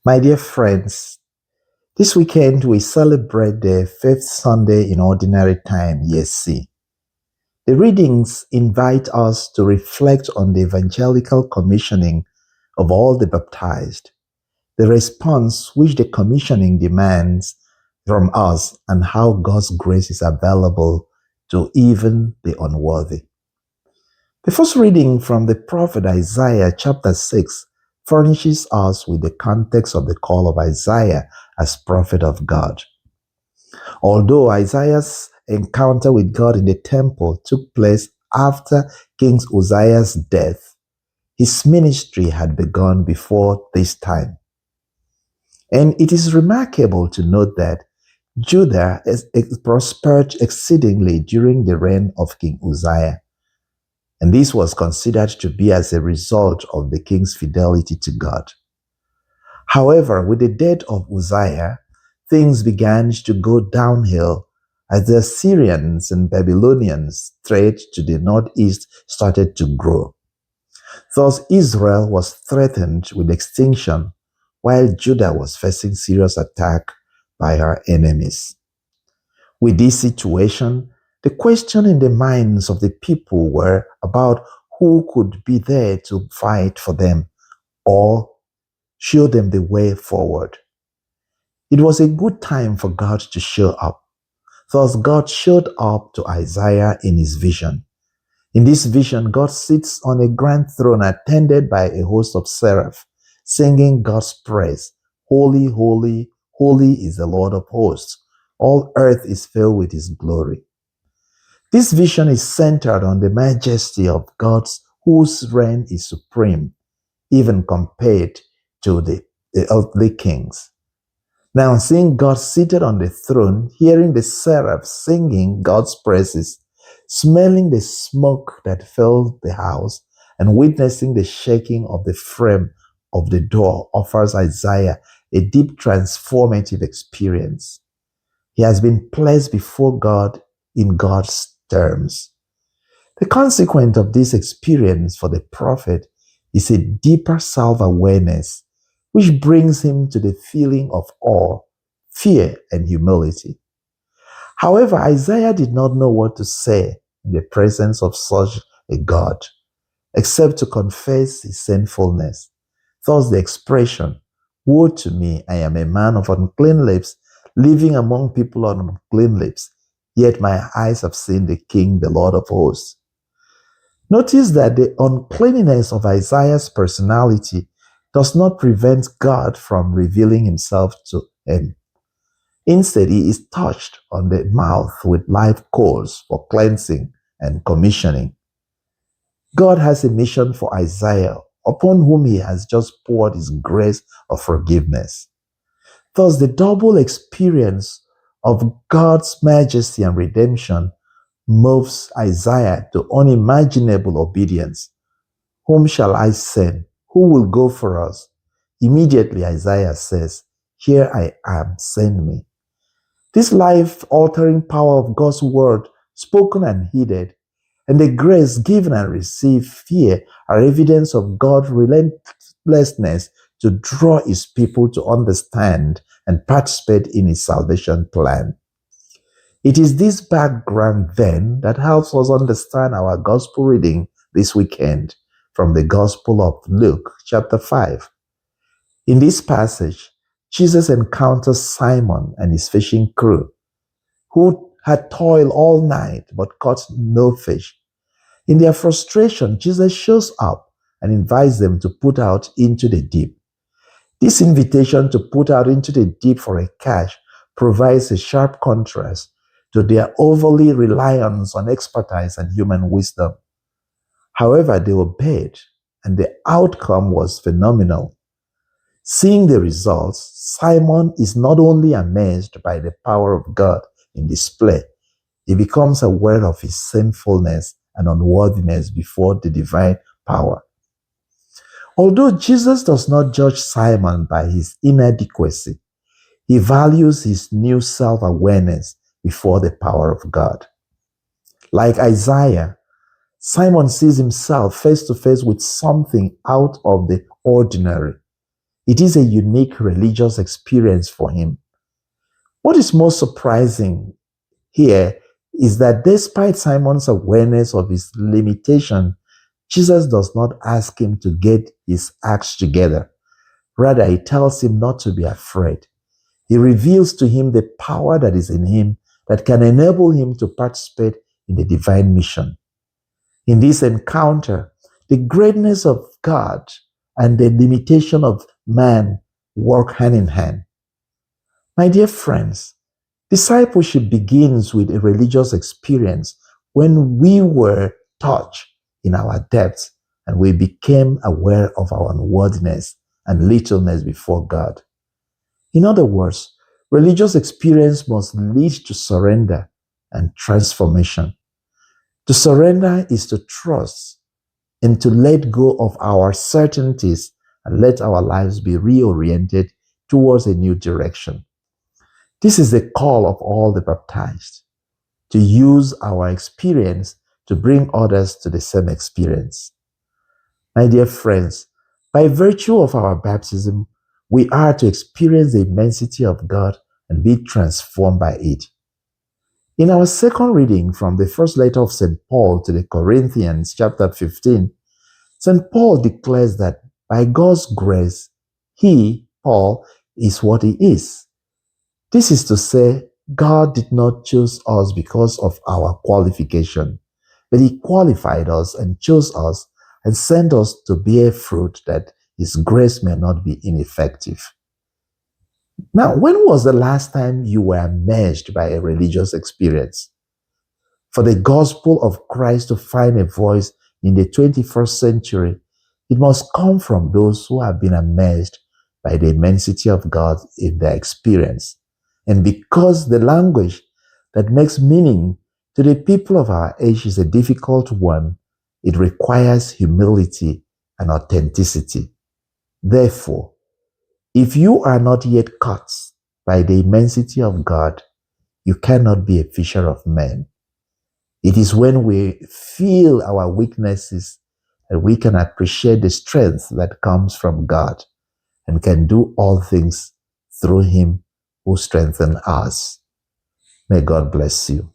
My dear friends, this weekend we celebrate the fifth Sunday in Ordinary Time, Year C. The readings invite us to reflect on the evangelical commissioning of all the baptized, the response which the commissioning demands from us, and how God's grace is available to even the unworthy. The first reading from the prophet Isaiah chapter 6 furnishes us with the context of the call of Isaiah as prophet of God. Although Isaiah's encounter with God in the temple took place after King Uzziah's death, his ministry had begun before this time. And it is remarkable to note that Judah prospered exceedingly during the reign of King Uzziah. And this was considered to be as a result of the king's fidelity to God. However, with the death of Uzziah, things began to go downhill as the Assyrians and Babylonians threat to the northeast started to grow. Thus, Israel was threatened with extinction, while Judah was facing serious attack by her enemies. With this situation, the question in the minds of the people were about who could be there to fight for them or show them the way forward. It was a good time for God to show up. Thus, God showed up to Isaiah in his vision. In this vision, God sits on a grand throne attended by a host of seraphs, singing God's praise. Holy, holy, holy is the Lord of hosts. All earth is filled with his glory. This vision is centered on the majesty of God's, whose reign is supreme, even compared to the earthly kings. Now, seeing God seated on the throne, hearing the seraphs singing God's praises, smelling the smoke that filled the house, and witnessing the shaking of the frame of the door offers Isaiah a deep transformative experience. He has been placed before God in God's terms. The consequence of this experience for the prophet is a deeper self-awareness, which brings him to the feeling of awe, fear, and humility. However, Isaiah did not know what to say in the presence of such a God, except to confess his sinfulness. Thus the expression, "Woe to me, I am a man of unclean lips, living among people on unclean lips, yet my eyes have seen the King, the Lord of hosts." Notice that the uncleanness of Isaiah's personality does not prevent God from revealing himself to him. Instead, he is touched on the mouth with live coals for cleansing and commissioning. God has a mission for Isaiah, upon whom he has just poured his grace of forgiveness. Thus, the double experience of God's majesty and redemption moves Isaiah to unimaginable obedience. "Whom shall I send? Who will go for us?" Immediately Isaiah says, "Here I am, send me." This life-altering power of God's word, spoken and heeded, and the grace given and received here are evidence of God's relentlessness to draw his people to understand and participate in his salvation plan. It is this background then that helps us understand our gospel reading this weekend from the Gospel of Luke, chapter 5. In this passage, Jesus encounters Simon and his fishing crew, who had toiled all night but caught no fish. In their frustration, Jesus shows up and invites them to put out into the deep. This invitation to put out into the deep for a catch provides a sharp contrast to their overly reliance on expertise and human wisdom. However, they obeyed, and the outcome was phenomenal. Seeing the results, Simon is not only amazed by the power of God in display, he becomes aware of his sinfulness and unworthiness before the divine power. Although Jesus does not judge Simon by his inadequacy, he values his new self-awareness before the power of God. Like Isaiah, Simon sees himself face to face with something out of the ordinary. It is a unique religious experience for him. What is most surprising here is that despite Simon's awareness of his limitation, Jesus does not ask him to get his acts together. Rather, he tells him not to be afraid. He reveals to him the power that is in him that can enable him to participate in the divine mission. In this encounter, the greatness of God and the limitation of man work hand in hand. My dear friends, discipleship begins with a religious experience when we were touched in our depths and we became aware of our unworthiness and littleness before God. In other words, religious experience must lead to surrender and transformation. To surrender is to trust and to let go of our certainties and let our lives be reoriented towards a new direction. This is the call of all the baptized, to use our experience to bring others to the same experience. My dear friends, by virtue of our baptism, we are to experience the immensity of God and be transformed by it. In our second reading from the first letter of St. Paul to the Corinthians, chapter 15, St. Paul declares that by God's grace, he, Paul, is what he is. This is to say, God did not choose us because of our qualification, but he qualified us and chose us and sent us to bear fruit that his grace may not be ineffective. Now, when was the last time you were amazed by a religious experience? For the gospel of Christ to find a voice in the 21st century, it must come from those who have been amazed by the immensity of God in their experience. And because the language that makes meaning to the people of our age is a difficult one, it requires humility and authenticity. Therefore, if you are not yet caught by the immensity of God, you cannot be a fisher of men. It is when we feel our weaknesses that we can appreciate the strength that comes from God and can do all things through him who strengthens us. May God bless you.